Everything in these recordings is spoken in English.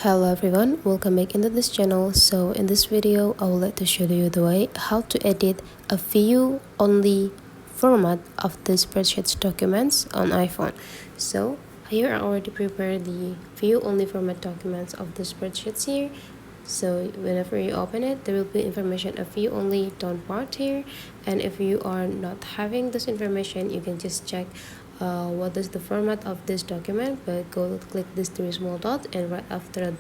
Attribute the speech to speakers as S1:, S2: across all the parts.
S1: Hello everyone, welcome back into this channel. So in this video I would like to show you the way how to edit a view only format of the spreadsheet documents on iPhone. So here I already prepared the view only format documents of the spreadsheets here. So whenever you open it, there will be information of view only down part here, and if you are not having this information, you can just check what is the format of this document. But go click this three small dot, and right after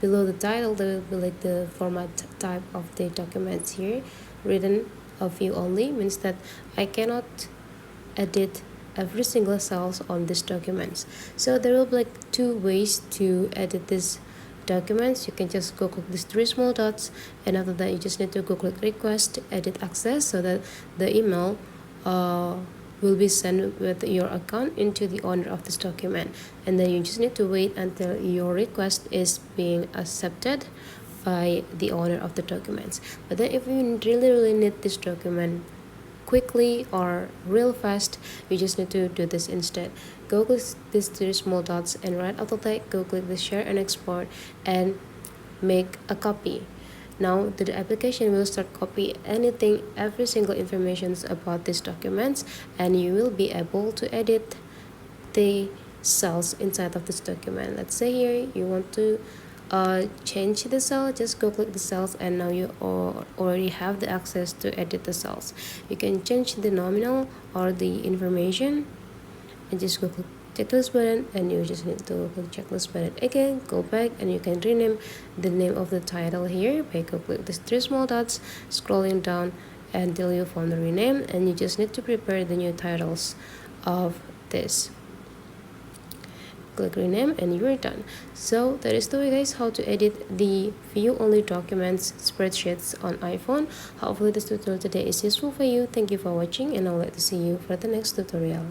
S1: below the title there will be like the format type of the documents here written of view only. Means that I cannot edit every single cells on this documents. So there will be like two ways to edit this documents. You can just go click these three small dots, and after that you just need to go click request edit access, so that the email will be sent with your account into the owner of this document, and then you just need to wait until your request is being accepted by the owner of the documents. But then if you really need this document quickly or real fast, you just need to do this instead. Go click these three small dots, and right after that go click the share and export and make a copy. Now the application will start copy every single information about these documents, and you will be able to edit the cells inside of this document. Let's say here you want to change the cell, just go click the cells, and now you already have the access to edit the cells. You can change the nominal or the information, and just go click checklist button, and you just need to click checklist button again, go back, and you can rename the name of the title here by go click these three small dots, scrolling down until you found the rename, and you just need to prepare the new titles of this. Click rename and you're done. So that is the way, guys, how to edit the view only documents spreadsheets on iPhone. Hopefully this tutorial today is useful for you. Thank you for watching, and I'd like to see you for the next tutorial.